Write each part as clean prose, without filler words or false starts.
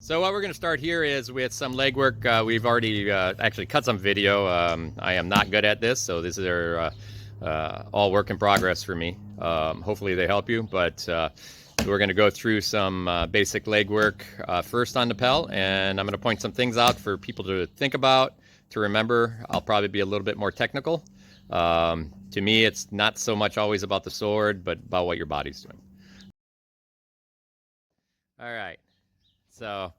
So what we're going to start here is with some leg work. We've already actually cut some video. I am not good at this, so this is all work in progress for me. Hopefully they help you, but we're going to go through some basic leg work first on the Pell, and I'm going to point some things out for people to think about, to remember. I'll probably be a little bit more technical. To me, it's not so much always about the sword, but about what your body's doing. All right. So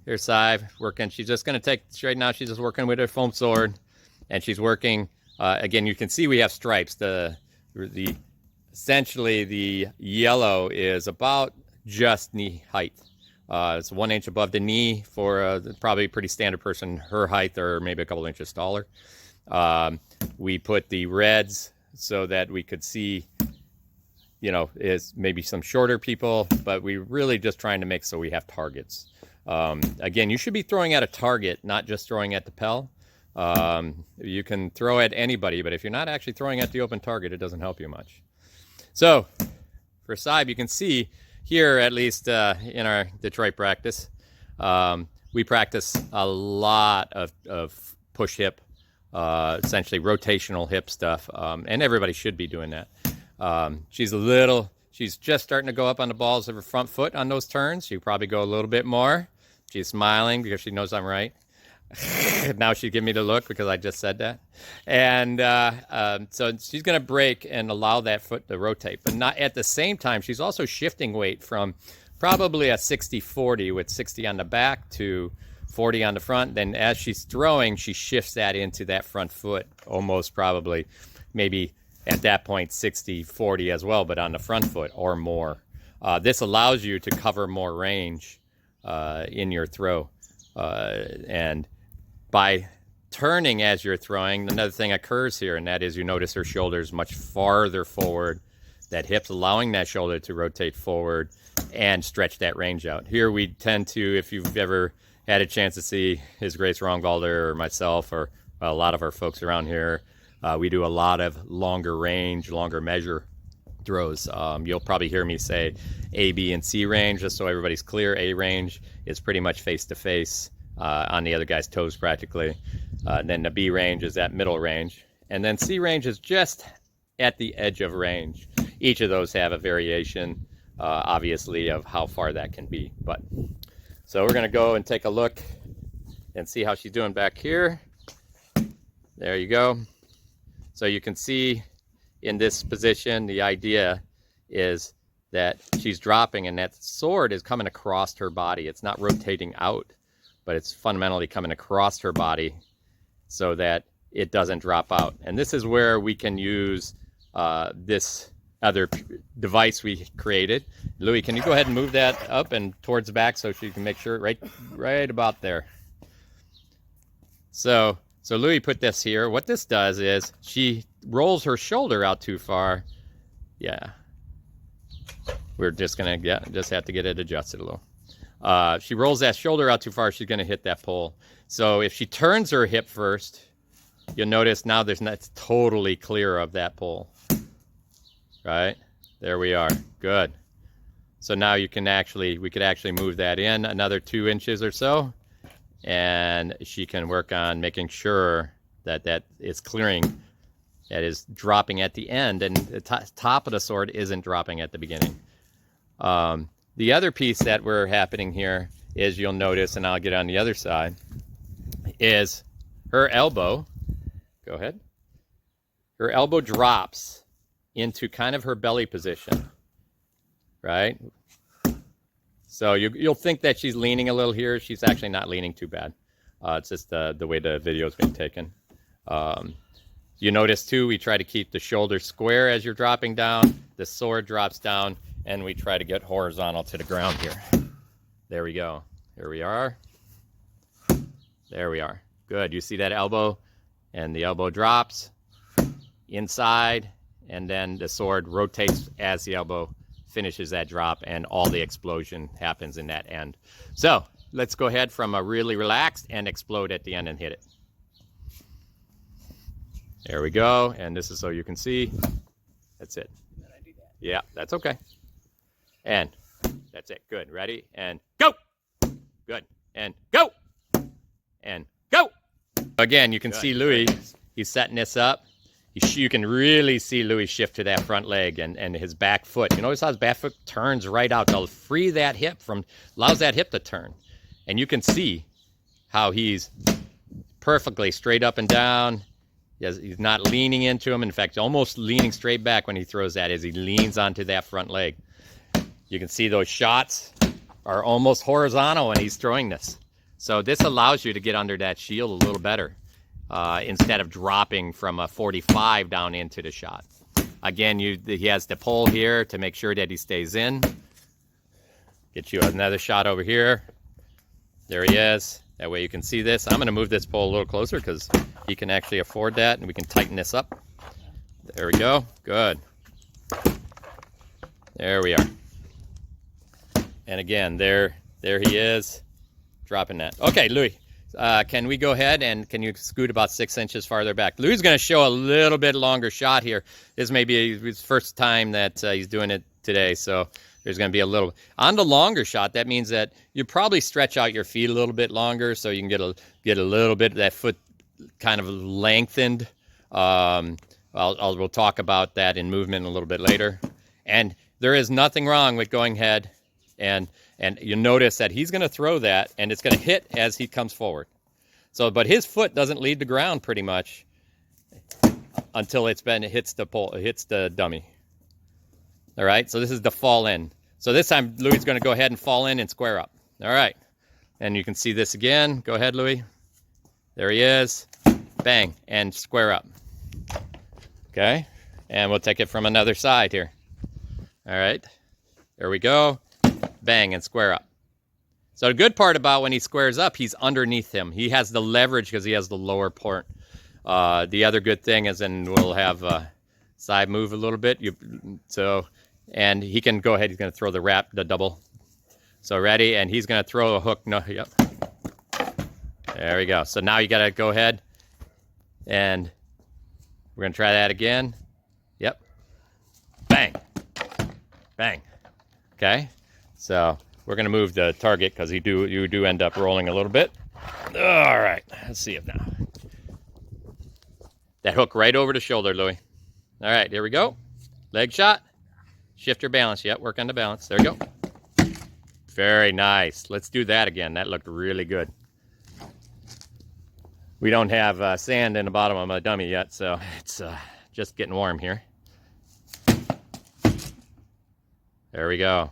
here's Sadb working. She's just going to take, right now she's just working with her foam sword, and she's working, again, you can see we have stripes. Essentially the yellow is about just knee height. It's 1 inch above the knee for probably a pretty standard person her height, or maybe a couple inches taller. We put the reds so that we could see, you know, is maybe some shorter people, but we're really just trying to make so we have targets. Again, you should be throwing at a target, not just throwing at the Pell. You can throw at anybody, but if you're not actually throwing at the open target, it doesn't help you much. So for Sadb, you can see here, at least in our Detroit practice, we practice a lot of push hip, essentially rotational hip stuff, and everybody should be doing that. She's just starting to go up on the balls of her front foot on those turns. She'll probably go a little bit more. She's smiling because she knows I'm right. Now she'll give me the look because I just said that. And so she's going to break and allow that foot to rotate. But not at the same time, she's also shifting weight from probably a 60-40 with 60 on the back to 40 on the front. Then as she's throwing, she shifts that into that front foot, almost probably maybe at that point 60-40 as well, but on the front foot or more. This allows you to cover more range in your throw. And by turning as you're throwing, another thing occurs here, and that is you notice her shoulders much farther forward, that hip's allowing that shoulder to rotate forward and stretch that range out. Here we tend to, if you've ever had a chance to see His Grace Rongalder or myself or a lot of our folks around here, we do a lot of longer range, longer measure throws. You'll probably hear me say A, B, and C range, just so everybody's clear. A range is pretty much face-to-face on the other guy's toes practically. Then the B range is that middle range. And then C range is just at the edge of range. Each of those have a variation, obviously, of how far that can be. But so we're going to go and take a look and see how she's doing back here. There you go. So you can see in this position, the idea is that she's dropping and that sword is coming across her body. It's not rotating out, but it's fundamentally coming across her body so that it doesn't drop out. And this is where we can use this other device we created. Louis, can you go ahead and move that up and towards the back so she can make sure right about there. So Louis put this here. What this does is she rolls her shoulder out too far. Yeah. We're just going to just have to get it adjusted a little. She rolls that shoulder out too far, she's going to hit that pole. So if she turns her hip first, you'll notice now it's totally clear of that pole. Right? There we are. Good. So now we could actually move that in another 2 inches or so. And she can work on making sure that is clearing, that is dropping at the end, and the top of the sword isn't dropping at the beginning. The other piece that we're happening here is, you'll notice, and I'll get on the other side, is her elbow. Go ahead. Her elbow drops into kind of her belly position, right? So you'll think that she's leaning a little here. She's actually not leaning too bad. It's just the way the video's been taken. You notice too, we try to keep the shoulder square as you're dropping down. The sword drops down, and we try to get horizontal to the ground here. There we go. Here we are. There we are. Good. You see that elbow? And the elbow drops inside, and then the sword rotates as the elbow finishes that drop, and all the explosion happens in that end. So let's go ahead from a really relaxed and explode at the end and hit it. There we go. And this is so you can see. That's it. Yeah, that's okay. And that's it. Good. Ready? And go! Again, you can see Louis, he's setting this up. You can really see Louis shift to that front leg and his back foot. You notice how his back foot turns right out to free that hip allows that hip to turn. And you can see how he's perfectly straight up and down. He's not leaning into him. In fact, almost leaning straight back when he throws that as he leans onto that front leg. You can see those shots are almost horizontal when he's throwing this. So this allows you to get under that shield a little better instead of dropping from a 45 down into the shot. Again, he has the pole here to make sure that he stays in. Get you another shot over here. There he is. That way you can see this. I'm going to move this pole a little closer because he can actually afford that, and we can tighten this up. There we go. Good. There we are. And again, there he is, dropping that. Okay, Louis, can we go ahead and can you scoot about 6 inches farther back? Louis is going to show a little bit longer shot here. This may be his first time that he's doing it today, so there's going to be a little. On the longer shot, that means that you probably stretch out your feet a little bit longer so you can get a little bit of that foot kind of lengthened. We'll talk about that in movement a little bit later. And there is nothing wrong with going ahead and you notice that he's going to throw that and it's going to hit as he comes forward. So, but his foot doesn't leave the ground pretty much until it hits the pole, it hits the dummy. All right, so this is the fall in. So this time Louis is going to go ahead and fall in and square up. All right, and you can see this again. Go ahead, Louis. There he is. Bang, and square up. Okay, and we'll take it from another side here. All right, there we go. Bang, and square up. So the good part about when he squares up, he's underneath him. He has the leverage because he has the lower port. The other good thing is, and we'll have side move a little bit. And he can go ahead. He's going to throw the double. So ready, and he's going to throw a hook. No, yep. There we go. So now you got to go ahead, and we're going to try that again. Yep. Bang. Bang. Okay. So we're going to move the target because you do end up rolling a little bit. All right. Let's see it now. That hook right over the shoulder, Louis. All right. Here we go. Leg shot. Shift your balance. Yep. Work on the balance. There we go. Very nice. Let's do that again. That looked really good. We don't have sand in the bottom of my dummy yet, so it's just getting warm here. There we go.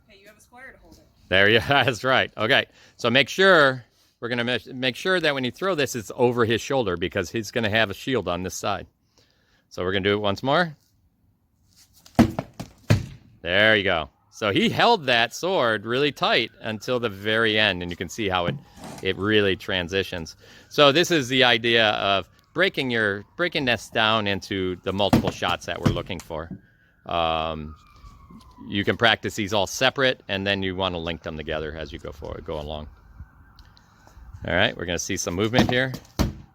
Hey, you have a square to hold it. There you go. That's right. Okay, so make sure, we're going to make sure that when you throw this, it's over his shoulder because he's going to have a shield on this side. So we're going to do it once more. There you go. So he held that sword really tight until the very end, and you can see how it really transitions. So this is the idea of breaking this down into the multiple shots that we're looking for. You can practice these all separate, and then you want to link them together as you go along. All right, we're going to see some movement here.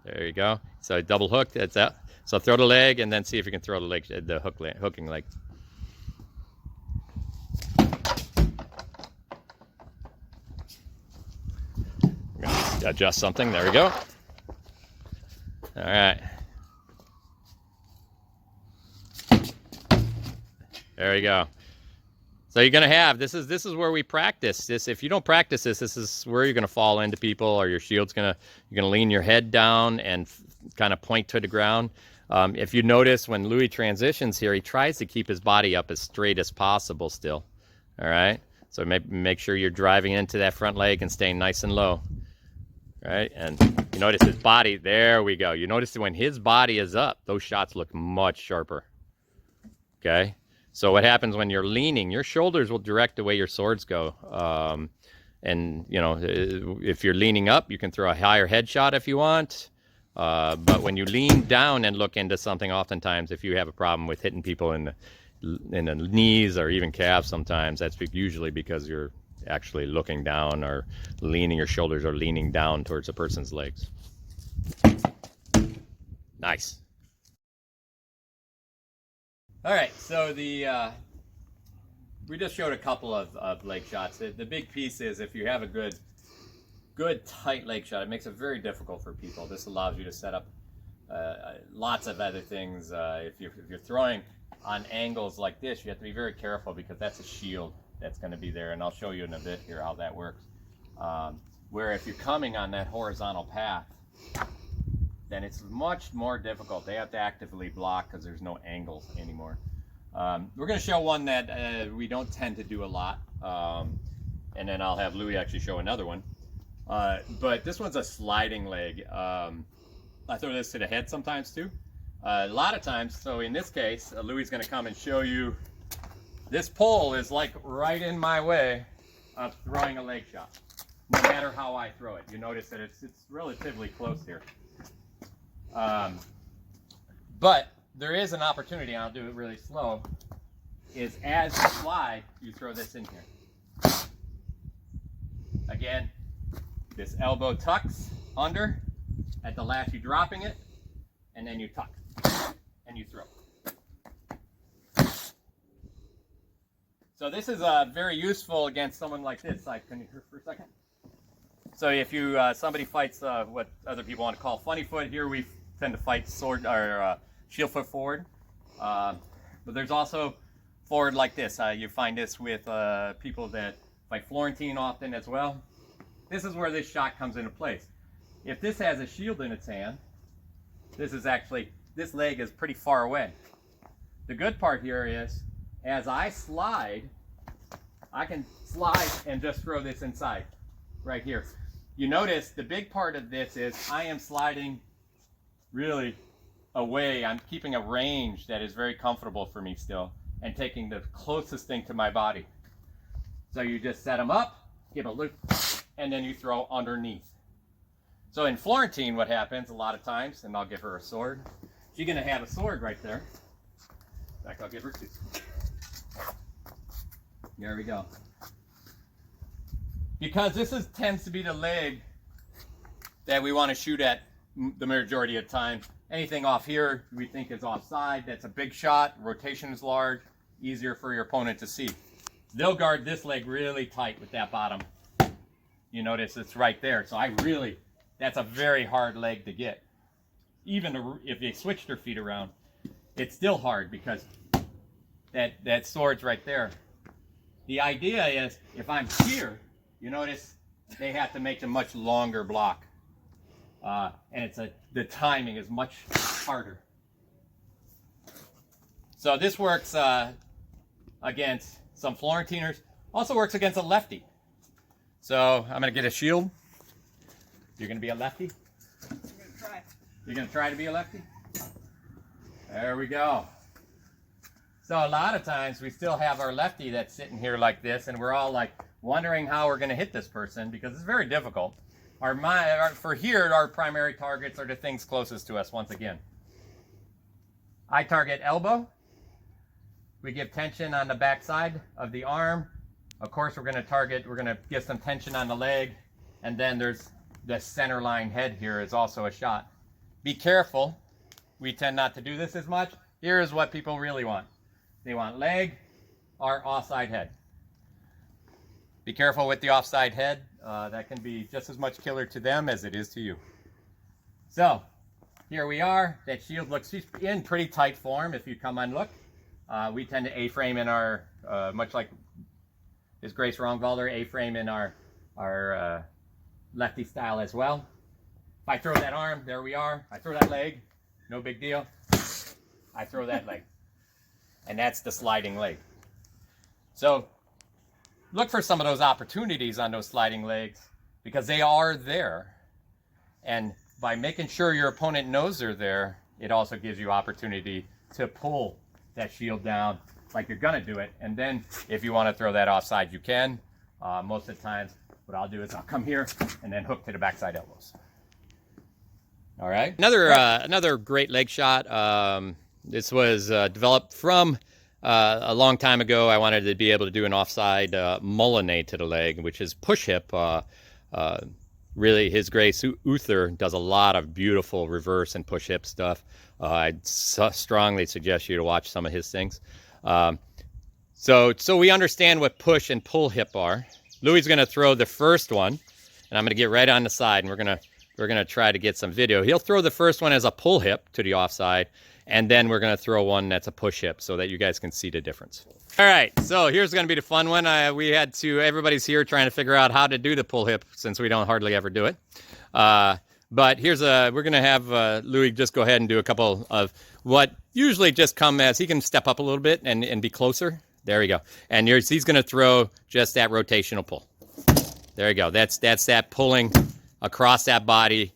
There you go. So double hook. That's that. So throw the leg, and then see if you can throw the hooking leg. Adjust something. There we go. All right. There you go. So you're gonna have this is where we practice this. If you don't practice this is where you're gonna fall into people, or your shield's you're gonna lean your head down and kind of point to the ground. If you notice when Louis transitions here, he tries to keep his body up as straight as possible still. All right. So make sure you're driving into that front leg and staying nice and low. Right, and you notice his body, there we go. You notice when his body is up, those shots look much sharper. Okay, so what happens when you're leaning, your shoulders will direct the way your swords go. And, you know, if you're leaning up, you can throw a higher head shot if you want. But when you lean down and look into something, oftentimes, if you have a problem with hitting people in the knees or even calves sometimes, that's usually because you're actually looking down or leaning, your shoulders are leaning down towards a person's legs. Nice. All right, so we just showed a couple of leg shots. The big piece is if you have a good good tight leg shot. It makes it very difficult for people. This allows you to set up lots of other things. If you're throwing on angles like this, you have to be very careful because that's a shield that's going to be there, and I'll show you in a bit here how that works. Where if you're coming on that horizontal path, then it's much more difficult. They have to actively block because there's no angles anymore. We're going to show one that we don't tend to do a lot, and then I'll have Louis actually show another one. But this one's a sliding leg. I throw this to the head sometimes too. A lot of times, so in this case, Louis is going to come and show you. This pole is like right in my way of throwing a leg shot, no matter how I throw it. You notice that it's relatively close here. But there is an opportunity, and I'll do it really slow, is as you slide, you throw this in here. Again, this elbow tucks under, at the last you're dropping it, and then you tuck, and you throw. So this is very useful against someone like this. Can you hear for a second? So if you somebody fights what other people want to call funny foot, here we tend to fight sword or shield foot forward. But there's also forward like this. You find this with people that fight Florentine often as well. This is where this shot comes into place. If this has a shield in its hand, this leg is pretty far away. The good part here is, as I slide, I can slide and just throw this inside, right here. You notice the big part of this is I am sliding really away. I'm keeping a range that is very comfortable for me still, and taking the closest thing to my body. So you just set them up, give a loop, and then you throw underneath. So in Florentine, what happens a lot of times, and I'll give her a sword. She's going to have a sword right there. In fact, I'll give her two. There we go. Because this tends to be the leg that we want to shoot at the majority of the time. Anything off here we think is offside. That's a big shot. Rotation is large. Easier for your opponent to see. They'll guard this leg really tight with that bottom. You notice it's right there. So that's a very hard leg to get. Even if you switch their feet around, it's still hard because that sword's right there. The idea is, if I'm here, you notice they have to make a much longer block. And the timing is much harder. So this works against some Florentiners. Also works against a lefty. So I'm going to get a shield. You're going to be a lefty? I'm going to try. You're going to try to be a lefty? There we go. So a lot of times we still have our lefty that's sitting here like this, and we're all like wondering how we're going to hit this person because it's very difficult. For here, our primary targets are the things closest to us once again. I target elbow. We give tension on the back side of the arm. Of course, we're going to give some tension on the leg. And then there's the center line head here is also a shot. Be careful. We tend not to do this as much. Here is what people really want. They want leg or offside head. Be careful with the offside head. That can be just as much killer to them as it is to you. So here we are. That shield looks in pretty tight form if you come and look. We tend to A-frame in our, much like this Grace Rongvalder, A-frame in our lefty style as well. If I throw that arm, there we are. I throw that leg, no big deal. I throw that leg. And that's the sliding leg. So look for some of those opportunities on those sliding legs because they are there. And by making sure your opponent knows they're there, it also gives you opportunity to pull that shield down like you're going to do it. And then if you want to throw that offside, you can. Most of the times, what I'll do is I'll come here and then hook to the backside elbows. All right. Another great leg shot. This was developed from a long time ago. I wanted to be able to do an offside Moulinet to the leg, which is push hip. Really, His Grace Uther does a lot of beautiful reverse and push hip stuff. I'd strongly suggest you to watch some of his things. So we understand what push and pull hip are. Louis is going to throw the first one, and I'm going to get right on the side, and we're gonna try to get some video. He'll throw the first one as a pull hip to the offside, and then we're gonna throw one that's a push hip so that you guys can see the difference. All right, so here's gonna be the fun one. Everybody's here trying to figure out how to do the pull hip since we don't hardly ever do it. But we're gonna have Louis just go ahead and do a couple of what usually just come as, he can step up a little bit and be closer. There we go. And he's gonna throw just that rotational pull. There you go, that's that pulling across that body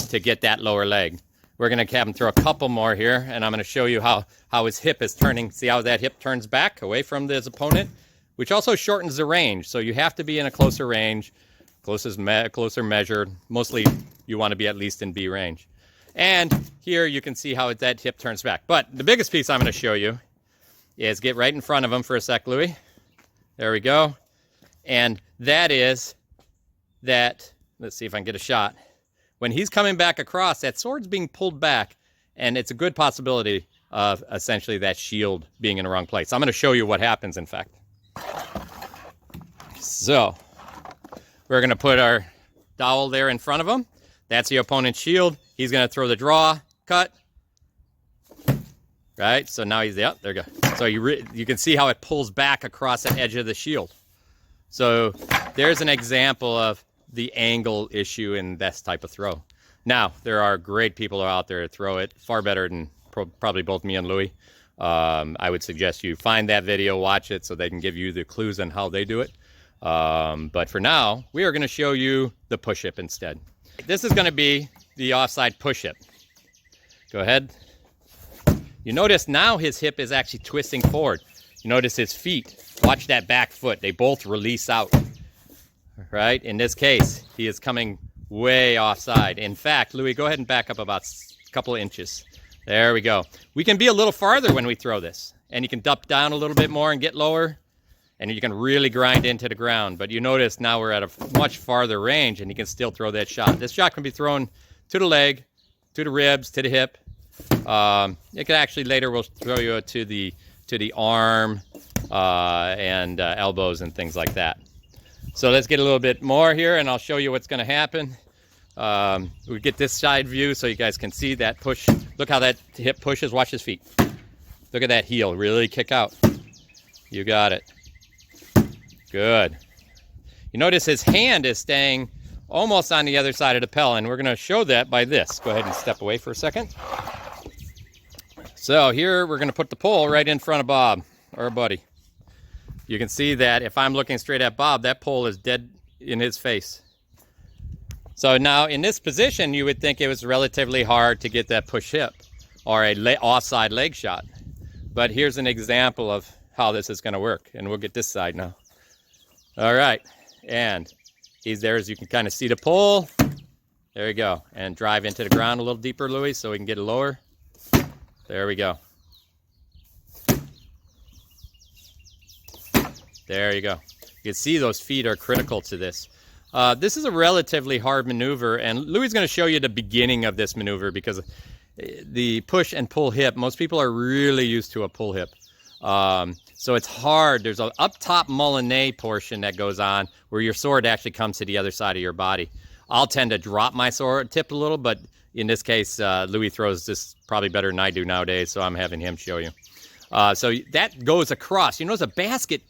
to get that lower leg. We're gonna have him throw a couple more here, and I'm gonna show you how his hip is turning. See how that hip turns back away from his opponent, which also shortens the range. So you have to be in a closer range, closer measured. Mostly you wanna be at least in B range. And here you can see how that hip turns back. But the biggest piece I'm gonna show you is get right in front of him for a sec, Louis. There we go. And that is that, let's see if I can get a shot. When he's coming back across, that sword's being pulled back, and it's a good possibility of essentially that shield being in the wrong place. I'm going to show you what happens, in fact. So, we're going to put our dowel there in front of him. That's the opponent's shield. He's going to throw the draw, cut. Right? So now there you go. So you can see how it pulls back across the edge of the shield. So, there's an example of the angle issue in this type of throw. Now, there are great people out there to throw it far better than probably both me and Louis. I would suggest you find that video, watch it, so they can give you the clues on how they do it. But for now, we are going to show you the push hip instead. This is going to be the offside push hip. Go ahead. You notice now his hip is actually twisting forward. You notice his feet. Watch that back foot. They both release out. Right? In this case, he is coming way offside. In fact, Louis, go ahead and back up about a couple of inches. There we go. We can be a little farther when we throw this. And you can dump down a little bit more and get lower. And you can really grind into the ground. But you notice now we're at a much farther range, and you can still throw that shot. This shot can be thrown to the leg, to the ribs, to the hip. It could actually later we'll throw you to the arm and elbows and things like that. So let's get a little bit more here, and I'll show you what's going to happen. We get this side view so you guys can see that push. Look how that hip pushes. Watch his feet. Look at that heel. Really kick out. You got it. Good. You notice his hand is staying almost on the other side of the Pell, and we're going to show that by this. Go ahead and step away for a second. So here we're going to put the pole right in front of Bob, our buddy. You can see that if I'm looking straight at Bob, that pole is dead in his face. So now in this position, you would think it was relatively hard to get that push hip or a offside leg shot. But here's an example of how this is going to work. And we'll get this side now. All right. And he's there, as you can kind of see the pole. There you go. And drive into the ground a little deeper, Louis, so we can get it lower. There we go. There you go. You can see those feet are critical to this. This is a relatively hard maneuver, and Louis is going to show you the beginning of this maneuver because the push and pull hip, most people are really used to a pull hip. So it's hard. There's an up top moulinet portion that goes on where your sword actually comes to the other side of your body. I'll tend to drop my sword tip a little, but in this case, Louis throws this probably better than I do nowadays, so I'm having him show you. So that goes across. You notice a basket,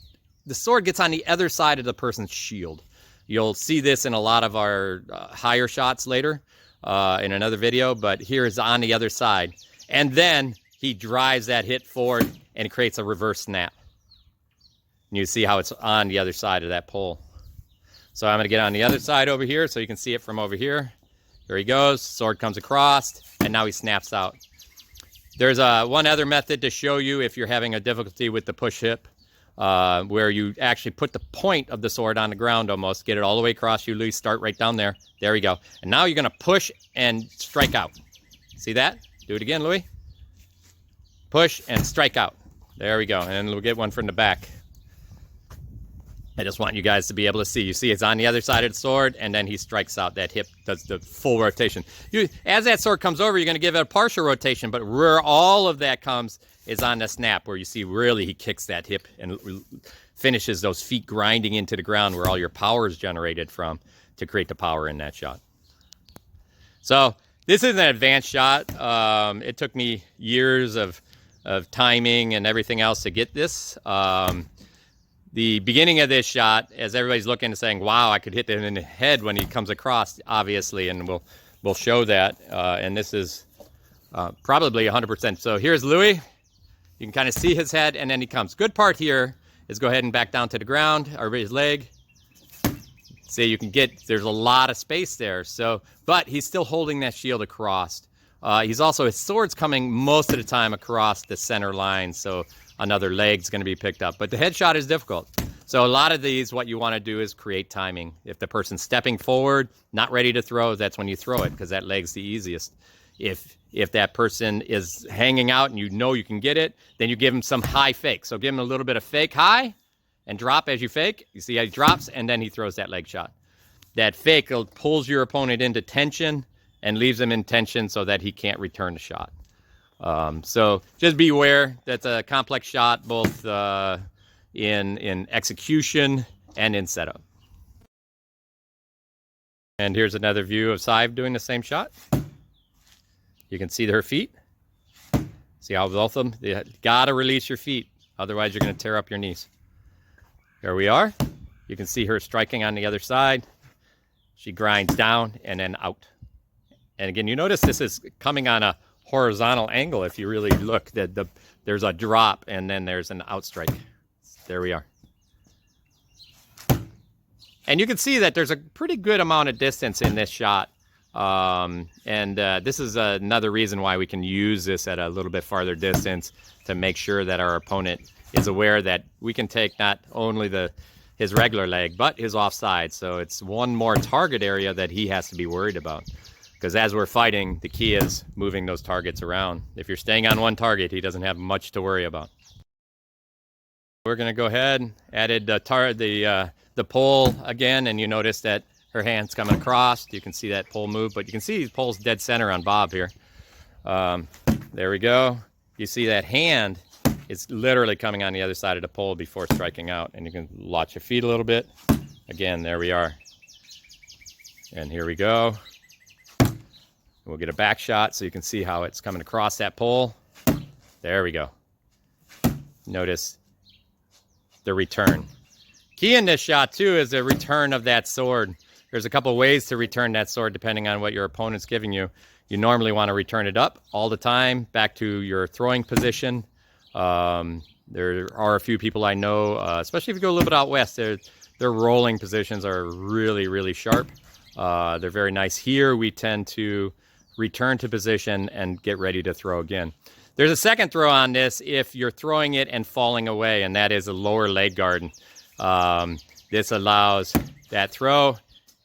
the sword gets on the other side of the person's shield. You'll see this in a lot of our higher shots later in another video, but here is on the other side. And then he drives that hit forward and creates a reverse snap. And you see how it's on the other side of that pole. So I'm going to get on the other side over here so you can see it from over here. There he goes, sword comes across, and now he snaps out. There's one other method to show you if you're having a difficulty with the push hip. Where you actually put the point of the sword on the ground almost, get it all the way across. You, Louis, start right down there. There we go. And now you're going to push and strike out. See that? Do it again, Louis. Push and strike out. There we go. And we'll get one from the back. I just want you guys to be able to see. You see it's on the other side of the sword, and then he strikes out. That hip does the full rotation. As that sword comes over, you're going to give it a partial rotation, but where all of that comes is on the snap, where you see really he kicks that hip and finishes those feet grinding into the ground where all your power is generated from to create the power in that shot. So this is an advanced shot. It took me years of timing and everything else to get this. The beginning of this shot, as everybody's looking and saying, wow, I could hit him in the head when he comes across, obviously, and we'll show that. And this is probably 100%. So here's Louis. You can kind of see his head, and then he comes. Good part here is go ahead and back down to the ground, or his leg. See, you can get, there's a lot of space there. So, but he's still holding that shield across. He's also, his sword's coming most of the time across the center line, so another leg's going to be picked up. But the headshot is difficult. So a lot of these, what you want to do is create timing. If the person's stepping forward, not ready to throw, that's when you throw it, because that leg's the easiest. If that person is hanging out and you know you can get it, then you give him some high fake. So give him a little bit of fake high and drop as you fake. You see how he drops, and then he throws that leg shot. That fake pulls your opponent into tension and leaves him in tension so that he can't return the shot. So just be aware that's a complex shot, both in execution and in setup. And here's another view of Sadb doing the same shot. You can see her feet. See how both of them, you gotta release your feet, otherwise you're gonna tear up your knees. Here we are. You can see her striking on the other side. She grinds down and then out. And again, you notice this is coming on a horizontal angle. If you really look, there's a drop and then there's an outstrike. There we are. And you can see that there's a pretty good amount of distance in this shot. This is another reason why we can use this at a little bit farther distance to make sure that our opponent is aware that we can take not only his regular leg, but his offside. So it's one more target area that he has to be worried about. Because as we're fighting, the key is moving those targets around. If you're staying on one target, he doesn't have much to worry about. We're going to go ahead, added the pole again, and you notice that her hand's coming across. You can see that pole move, but you can see the pole's dead center on Bob here. There we go. You see that hand is literally coming on the other side of the pole before striking out, and you can watch your feet a little bit. Again, there we are. And here we go. We'll get a back shot so you can see how it's coming across that pole. There we go. Notice the return. Key in this shot too is the return of that sword. There's a couple ways to return that sword depending on what your opponent's giving you. You normally want to return it up all the time, back to your throwing position. There are a few people I know, especially if you go a little bit out west, their rolling positions are really, really sharp. They're very nice. Here we tend to return to position and get ready to throw again. There's a second throw on this if you're throwing it and falling away, and that is a lower leg guard. This allows that throw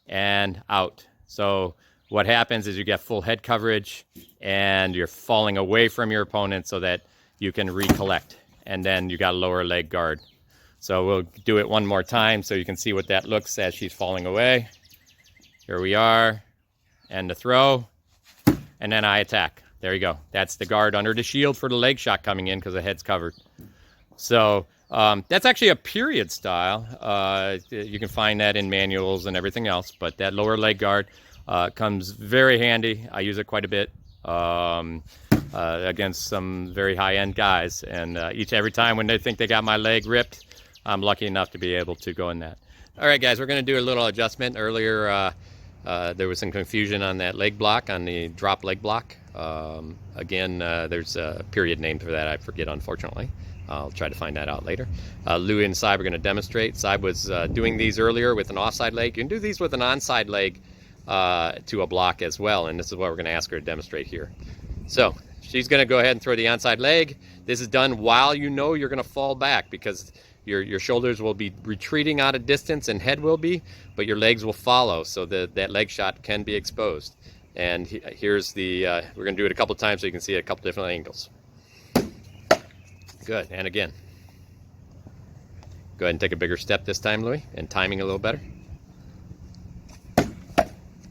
and out. So what happens is you get full head coverage and you're falling away from your opponent so that you can recollect, and then you got a lower leg guard. So we'll do it one more time so you can see what that looks as she's falling away. Here we are, and the throw, and then I attack. There you go. That's the guard under the shield for the leg shot coming in because the head's covered. So that's actually a period style. You can find that in manuals and everything else, but that lower leg guard comes very handy. I use it quite a bit against some very high-end guys, and every time when they think they got my leg ripped, I'm lucky enough to be able to go in that. All right, guys, we're going to do a little adjustment. Earlier, there was some confusion on that leg block, on the drop leg block. Again, there's a period name for that. I forget, unfortunately. I'll try to find that out later. Louis and Sadb are going to demonstrate. Sadb was doing these earlier with an offside leg. You can do these with an onside leg to a block as well, and this is what we're going to ask her to demonstrate here. So she's going to go ahead and throw the onside leg. This is done while you know you're going to fall back, because your shoulders will be retreating out of distance and head will be, but your legs will follow, so that leg shot can be exposed. And here's the, we're going to do it a couple times so you can see it a couple different angles. Good, and again. Go ahead and take a bigger step this time, Louis, and timing a little better.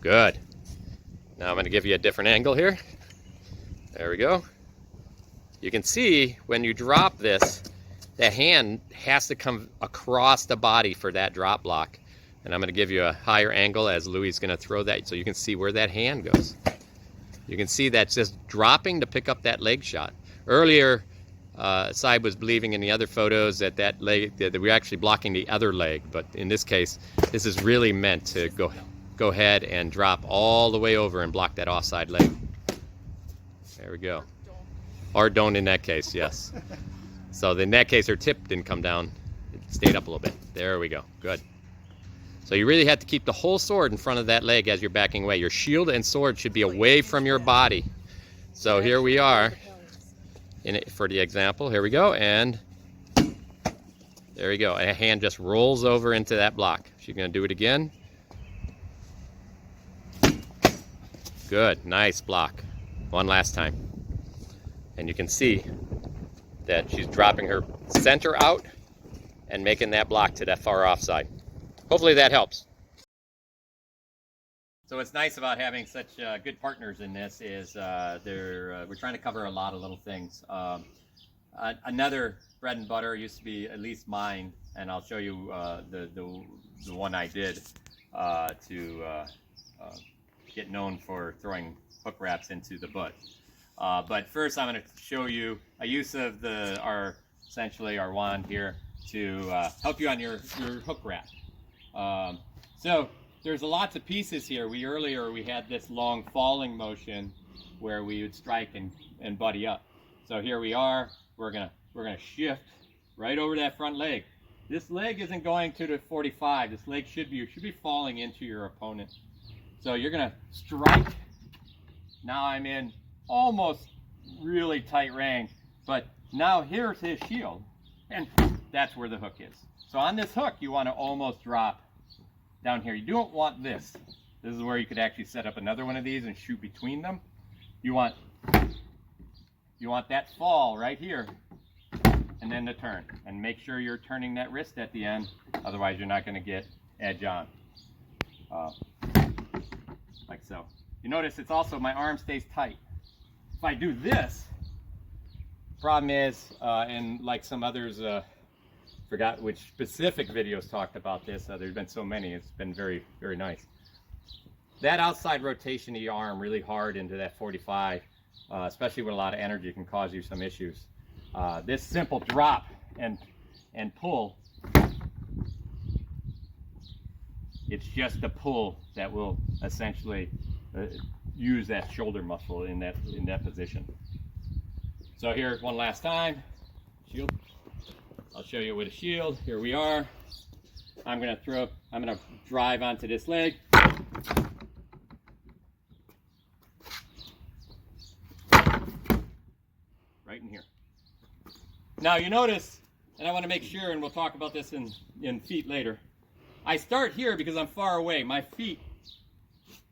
Good. Now I'm going to give you a different angle here. There we go. You can see when you drop this, that hand has to come across the body for that drop block. And I'm going to give you a higher angle as Louis is going to throw that so you can see where that hand goes. You can see that's just dropping to pick up that leg shot. Earlier, Sadb was believing in the other photos that leg, that we're actually blocking the other leg, but in this case, this is really meant to go ahead and drop all the way over and block that offside leg. There we go. Or don't in that case, yes. So in that case, her tip didn't come down. It stayed up a little bit. There we go. Good. So you really have to keep the whole sword in front of that leg as you're backing away. Your shield and sword should be away from your body. So here we are. For the example, here we go, and there we go. And a hand just rolls over into that block. She's going to do it again. Good, nice block. One last time. And you can see that she's dropping her center out and making that block to that far offside. Hopefully that helps. So what's nice about having such good partners in this is we're trying to cover a lot of little things. Another bread and butter used to be at least mine, and I'll show you the one I did to get known for throwing hook wraps into the butt. But first I'm going to show you a use of essentially our wand here to help you on your hook wrap. So there's lots of pieces here. Earlier we had this long falling motion where we would strike and buddy up. So here we are. We're gonna shift right over that front leg. This leg isn't going to the 45. This leg should be falling into your opponent. So you're gonna strike. Now I'm in almost really tight range, but now here's his shield, and that's where the hook is. So on this hook, you want to almost drop down here. You don't want this. This is where you could actually set up another one of these and shoot between them. You want that fall right here, and then the turn. And make sure you're turning that wrist at the end, otherwise you're not going to get edge on. Like so. You notice it's also, my arm stays tight. If I do this, problem is, and like some others, forgot which specific videos talked about this. There's been so many. It's been very, very nice. That outside rotation of your arm really hard into that 45, especially with a lot of energy, can cause you some issues. This simple drop and pull, it's just the pull that will essentially use that shoulder muscle in that position. So here, one last time. Shield. I'll show you with a shield. Here we are. I'm gonna drive onto this leg. Right in here. Now you notice, and I want to make sure, and we'll talk about this in feet later. I start here because I'm far away. My feet,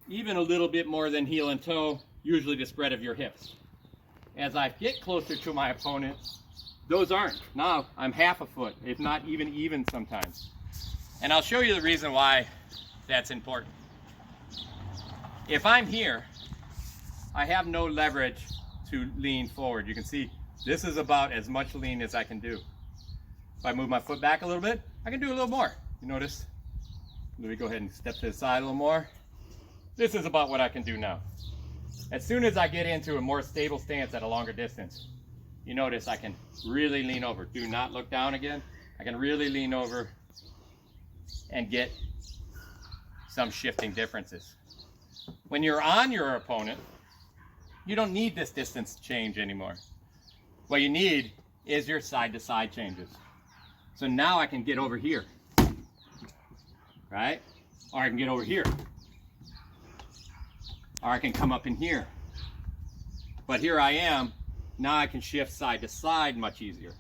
even a little bit more than heel and toe, usually the spread of your hips. As I get closer to my opponent, those aren't. Now I'm half a foot, if not even sometimes. And I'll show you the reason why that's important. If I'm here, I have no leverage to lean forward. You can see this is about as much lean as I can do. If I move my foot back a little bit, I can do a little more. You notice? Let me go ahead and step to the side a little more. This is about what I can do now. As soon as I get into a more stable stance at a longer distance, you notice I can really lean over. Do not look down again. I can really lean over and get some shifting differences. When you're on your opponent, you don't need this distance change anymore. What you need is your side-to-side changes. So now I can get over here, right? Or I can get over here. Or I can come up in here. But here I am. Now I can shift side to side much easier.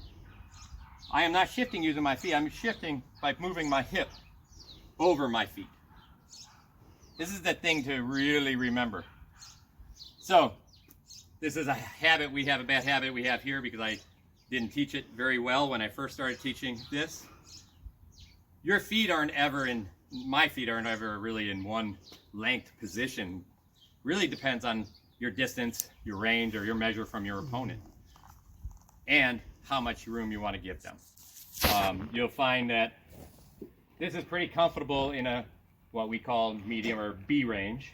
I am not shifting using my feet. I'm shifting by moving my hip over my feet. This is the thing to really remember. So this is a habit we have, a bad habit we have here because I didn't teach it very well when I first started teaching this. Your feet aren't ever my feet aren't ever really in one length position. Really depends on your distance, your range, or your measure from your opponent, and how much room you want to give them. you'll find that this is pretty comfortable in a what we call medium or B range,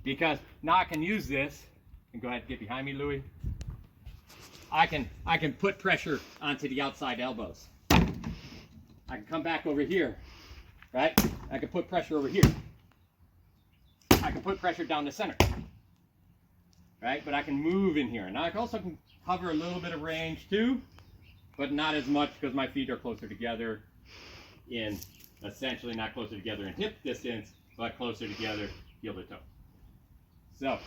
because now I can use this and go ahead and get behind me, Louis. I can put pressure onto the outside elbows. I can come back over here, right? I can put pressure over here. I can put pressure down the center, right? But I can move in here. Now I also can cover a little bit of range too, but not as much because my feet are closer together in, essentially not closer together in hip distance, but closer together heel to toe. So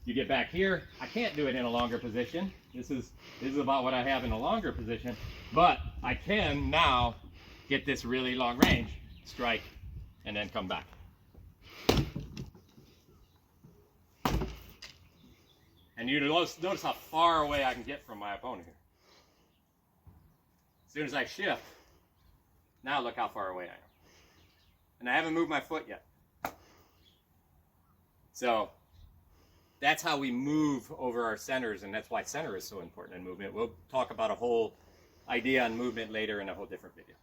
you get back here, I can't do it in a longer position. This is about what I have in a longer position, but I can now get this really long range, strike, and then come back. And you notice how far away I can get from my opponent here. As soon as I shift, now look how far away I am. And I haven't moved my foot yet. So that's how we move over our centers, and that's why center is so important in movement. We'll talk about a whole idea on movement later in a whole different video.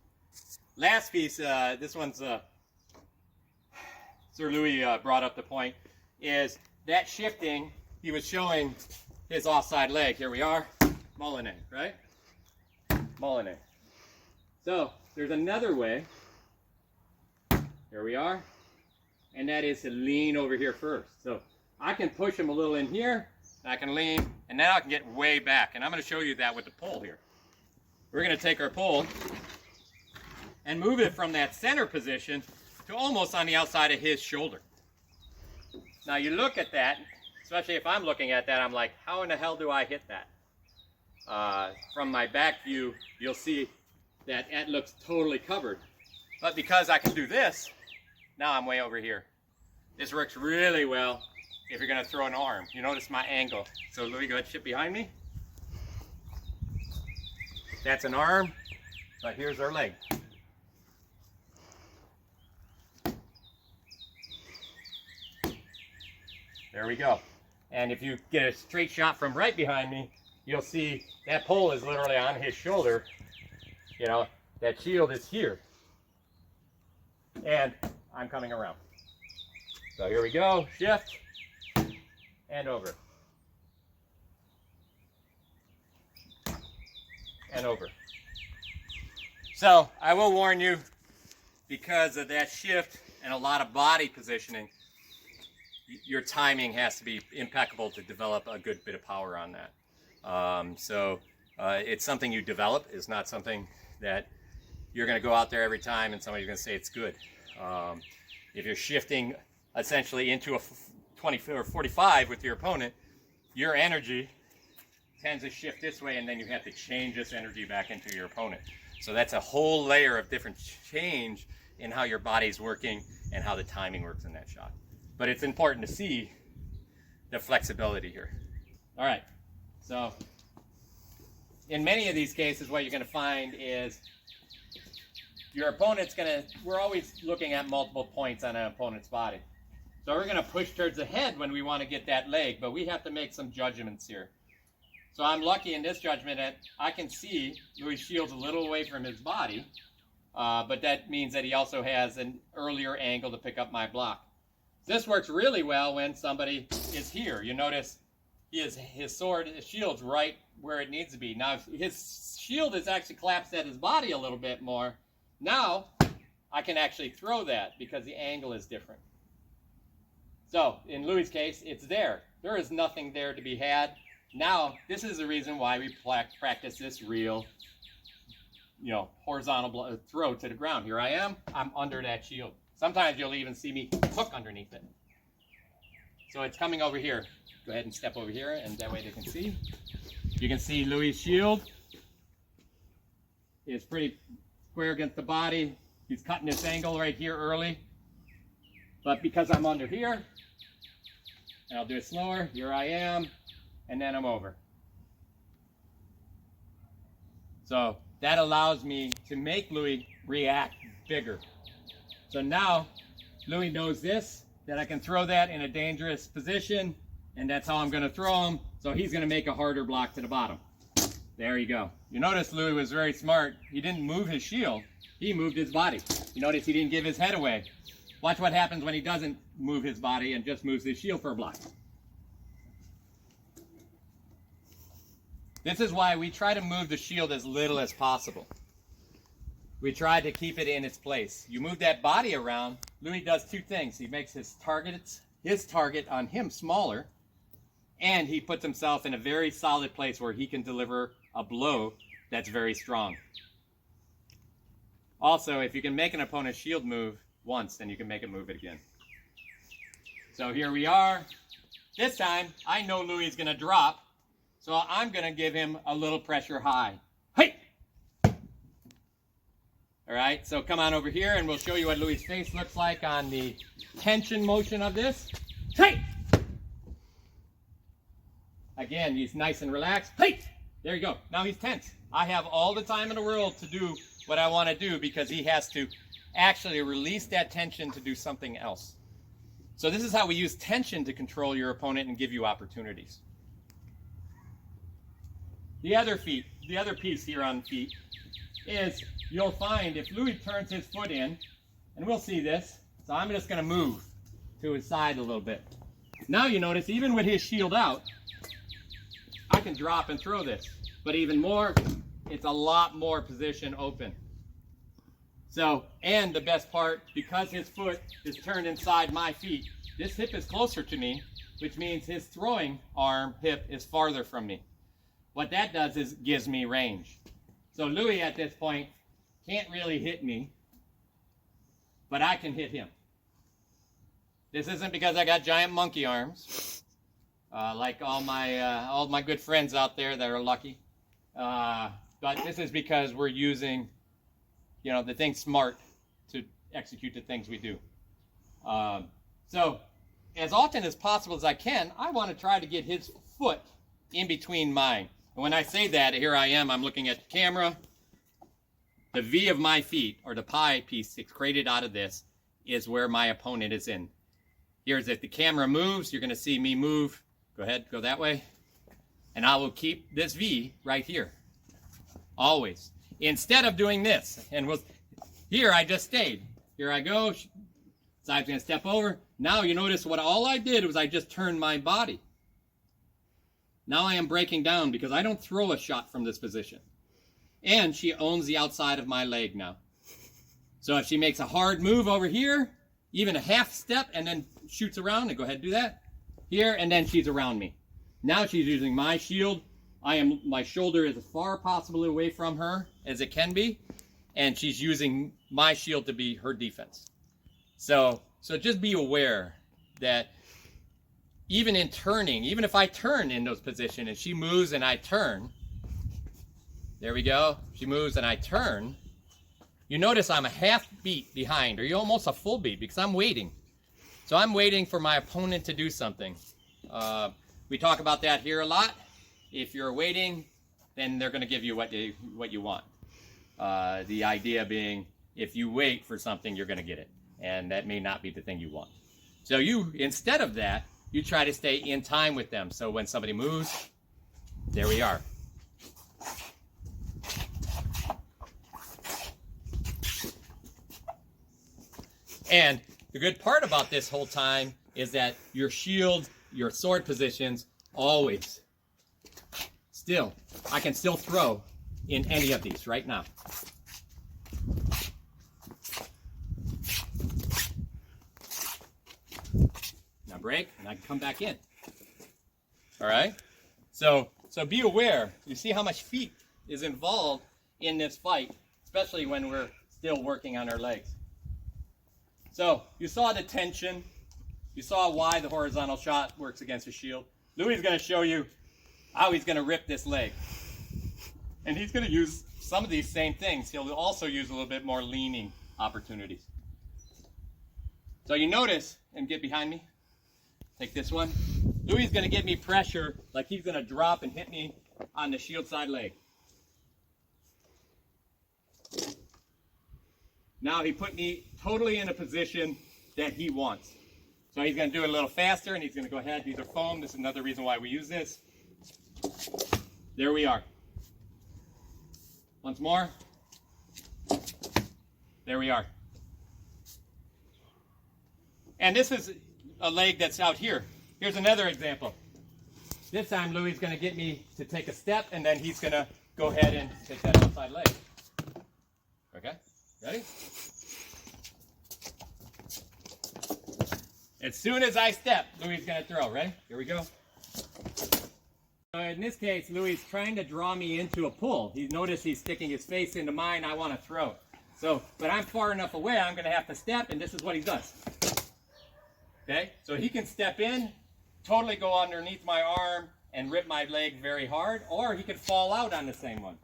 Last piece, this one's, Sir Louis brought up the point, is that shifting, he was showing his offside leg. Here we are, Molinet, right? Molinet. So there's another way. Here we are. And that is to lean over here first. So I can push him a little in here, I can lean, and now I can get way back. And I'm going to show you that with the pole here. We're going to take our pole and move it from that center position to almost on the outside of his shoulder. Now you look at that, especially if I'm looking at that, I'm like, how in the hell do I hit that? From my back view, you'll see that it looks totally covered. But because I can do this, now I'm way over here. This works really well if you're going to throw an arm. You notice my angle. So Louis, go ahead and shift behind me. That's an arm, but here's our leg. There we go. And if you get a straight shot from right behind me, you'll see that pole is literally on his shoulder. You know, that shield is here. And I'm coming around. So here we go, shift, and over. And over. So I will warn you, because of that shift and a lot of body positioning, your timing has to be impeccable to develop a good bit of power on that. It's something you develop. It's not something that you're going to go out there every time and somebody's going to say it's good. If you're shifting essentially into a 20 or 45 with your opponent, your energy tends to shift this way, and then you have to change this energy back into your opponent. So that's a whole layer of different change in how your body's working and how the timing works in that shot. But it's important to see the flexibility here. All right, so in many of these cases, what you're going to find is your opponent's going to, we're always looking at multiple points on an opponent's body. So we're going to push towards the head when we want to get that leg, but we have to make some judgments here. So I'm lucky in this judgment that I can see Louis' shield's a little away from his body, but that means that he also has an earlier angle to pick up my block. This works really well when somebody is here. You notice his shield's right where it needs to be. Now, if his shield is actually collapsed at his body a little bit more, now I can actually throw that because the angle is different. So in Louis' case, it's there. There is nothing there to be had. Now, this is the reason why we practice this real, horizontal throw to the ground. Here I am, I'm under that shield. Sometimes you'll even see me hook underneath it. So it's coming over here. Go ahead and step over here, and that way they can see. You can see Louis' shield is pretty square against the body. He's cutting this angle right here early. But because I'm under here, and I'll do it slower, here I am, and then I'm over. So that allows me to make Louis react bigger. So now Louis knows this, that I can throw that in a dangerous position, and that's how I'm going to throw him. So he's going to make a harder block to the bottom. There you go. You notice Louis was very smart. He didn't move his shield. He moved his body. You notice he didn't give his head away. Watch what happens when he doesn't move his body and just moves his shield for a block. This is why we try to move the shield as little as possible. We try to keep it in its place. You move that body around, Louis does two things. He makes his target on him smaller, and he puts himself in a very solid place where he can deliver a blow that's very strong. Also, if you can make an opponent's shield move once, then you can make it move it again. So here we are. This time, I know Louis is going to drop, so I'm going to give him a little pressure high. Hey! All right, so come on over here and we'll show you what Louis' face looks like on the tension motion of this. Hey! Again, he's nice and relaxed. Hey! There you go. Now he's tense. I have all the time in the world to do what I want to do because he has to actually release that tension to do something else. So this is how we use tension to control your opponent and give you opportunities. The other piece here on feet is you'll find if Louis turns his foot in, and we'll see this, so I'm just going to move to his side a little bit. Now you notice even with his shield out, I can drop and throw this, but even more, it's a lot more position open. So, and the best part, because his foot is turned inside my feet, this hip is closer to me, which means his throwing arm hip is farther from me. What that does is gives me range. So Louis at this point can't really hit me, but I can hit him. This isn't because I got giant monkey arms, like all my good friends out there that are lucky. But this is because we're using, the things smart to execute the things we do. So as often as possible as I can, I want to try to get his foot in between mine. And when I say that, here I am, I'm looking at the camera. The V of my feet, or the pie piece that's created out of this, is where my opponent is in. Here's if the camera moves, you're going to see me move. Go ahead, go that way. And I will keep this V right here. Always. Instead of doing this. And here I just stayed. Here I go. Side's going to step over. Now you notice what all I did was I just turned my body. Now I am breaking down because I don't throw a shot from this position. And she owns the outside of my leg now. So if she makes a hard move over here, even a half step, and then shoots around, and go ahead and do that. Here, and then she's around me. Now she's using my shield. My shoulder is as far possibly away from her as it can be. And she's using my shield to be her defense. So just be aware that even in turning, even if I turn in those positions and she moves and I turn, there we go, she moves and I turn, you notice I'm a half beat behind, or you're almost a full beat because I'm waiting. So I'm waiting for my opponent to do something. We talk about that here a lot. If you're waiting, then they're going to give you what you want. The idea being, if you wait for something, you're going to get it. And that may not be the thing you want. So you, instead of that, you try to stay in time with them. So when somebody moves, there we are. And the good part about this whole time is that your shield, your sword positions, always, I can still throw in any of these right now. Now break, and I can come back in. All right? So be aware. You see how much feet is involved in this fight, especially when we're still working on our legs. So you saw the tension. You saw why the horizontal shot works against a shield. Louis is going to show you how he's going to rip this leg. And he's going to use some of these same things. He'll also use a little bit more leaning opportunities. So you notice, and get behind me, take this one. Louis is going to give me pressure like he's going to drop and hit me on the shield side leg. Now he put me totally in a position that he wants. So he's going to do it a little faster, and he's going to go ahead. These are foam. This is another reason why we use this. There we are. Once more. There we are. And this is a leg that's out here. Here's another example. This time Louis is going to get me to take a step, and then he's going to go ahead and take that outside leg. Okay, ready? As soon as I step, Louis is going to throw. Ready? Here we go. So in this case, Louis is trying to draw me into a pull. Notice he's sticking his face into mine. I want to throw. So, but I'm far enough away, I'm going to have to step, and this is what he does. Okay, so he can step in, totally go underneath my arm and rip my leg very hard, or he can fall out on the same one.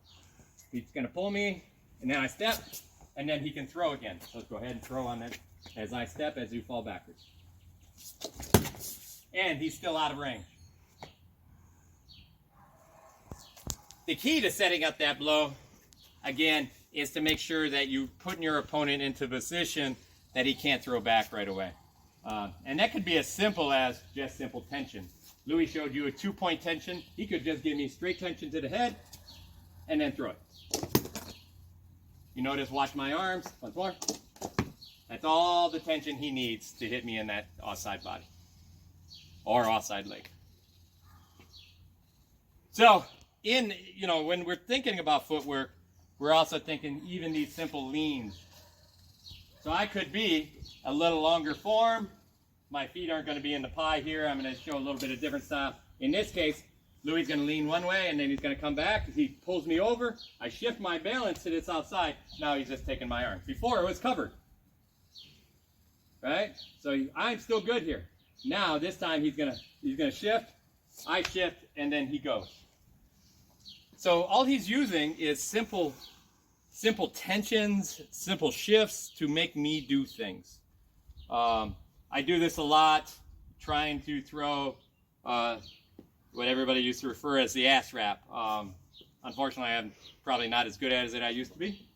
He's going to pull me, and then I step, and then he can throw again. So let's go ahead and throw on that as I step, as you fall backwards. And he's still out of range. The key to setting up that blow, again, is to make sure that you put your opponent into a position that he can't throw back right away. And that could be as simple as just simple tension. Louis showed you a 2-point tension. He could just give me straight tension to the head and then throw it. You notice, watch my arms. Once more. That's all the tension he needs to hit me in that offside body or offside leg. So, when we're thinking about footwork, we're also thinking even these simple leans. So I could be a little longer form. My feet aren't going to be in the pie here. I'm going to show a little bit of different style. In this case, Louis is going to lean one way, and then he's going to come back. He pulls me over. I shift my balance to this outside. Now he's just taking my arm. Before, it was covered. Right? So I'm still good here. Now, this time, he's going to shift. I shift, and then he goes. So all he's using is simple tensions, simple shifts to make me do things. I do this a lot, trying to throw what everybody used to refer as the ass wrap. Unfortunately, I'm probably not as good at it as I used to be.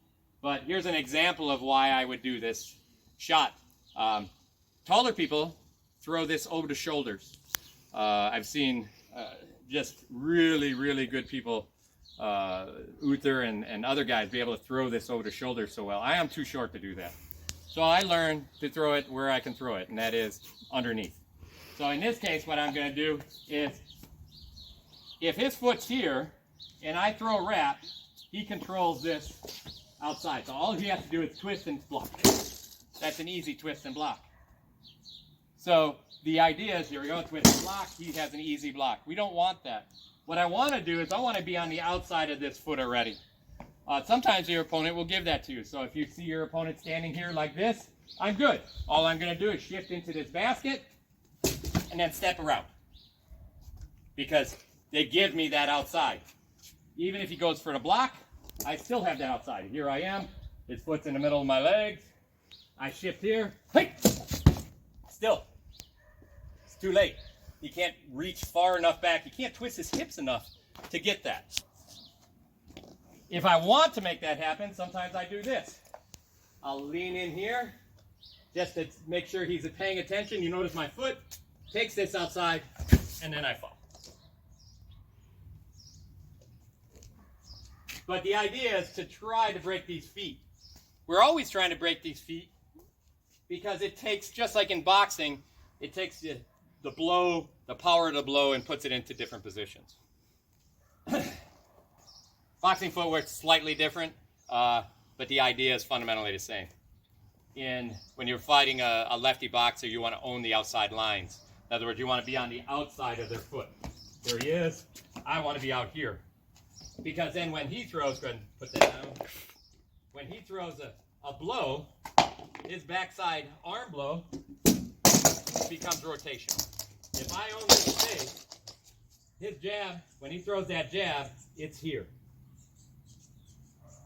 But here's an example of why I would do this shot. Taller people throw this over the shoulders. I've seen just really, really good people, Uther and other guys, be able to throw this over the shoulder so well. I am too short to do that. So I learned to throw it where I can throw it, and that is underneath. So in this case, what I'm going to do is, if his foot's here and I throw a wrap, he controls this outside. So all he has to do is twist and block. That's an easy twist and block. So the idea is, here we go, twist and block. He has an easy block. We don't want that. What I want to do is I want to be on the outside of this foot already. Sometimes your opponent will give that to you. So if you see your opponent standing here like this, I'm good. All I'm going to do is shift into this basket and then step around, because they give me that outside. Even if he goes for the block, I still have that outside. Here I am. His foot's in the middle of my legs. I shift here. Hey! Still. It's too late. He can't reach far enough back. He can't twist his hips enough to get that. If I want to make that happen, sometimes I do this. I'll lean in here just to make sure he's paying attention. You notice my foot takes this outside, and then I fall. But the idea is to try to break these feet. We're always trying to break these feet because it takes, just like in boxing, it takes the blow, the power of the blow, and puts it into different positions. Boxing footwork is slightly different, but the idea is fundamentally the same. When you're fighting a lefty boxer, you want to own the outside lines. In other words, you want to be on the outside of their foot. There he is. I want to be out here. Because then when he throws, go ahead and put that down. When he throws a blow, his backside arm blow becomes rotational. If I own this space, his jab, when he throws that jab, it's here.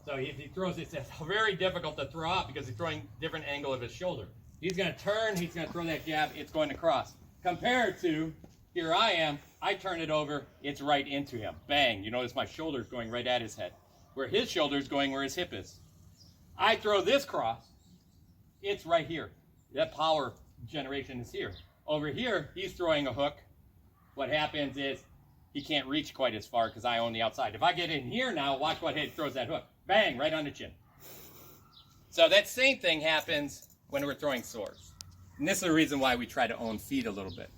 So if he throws it, it's very difficult to throw out because he's throwing different angle of his shoulder. He's going to turn, he's going to throw that jab, it's going to cross. Compared to, here I am, I turn it over, it's right into him. Bang, you notice my shoulder's going right at his head. Where his shoulder's going where his hip is. I throw this cross, it's right here. That power generation is here. Over here, he's throwing a hook. What happens is he can't reach quite as far because I own the outside. If I get in here now, watch what he throws that hook. Bang, right on the chin. So that same thing happens when we're throwing swords. And this is the reason why we try to own feet a little bit.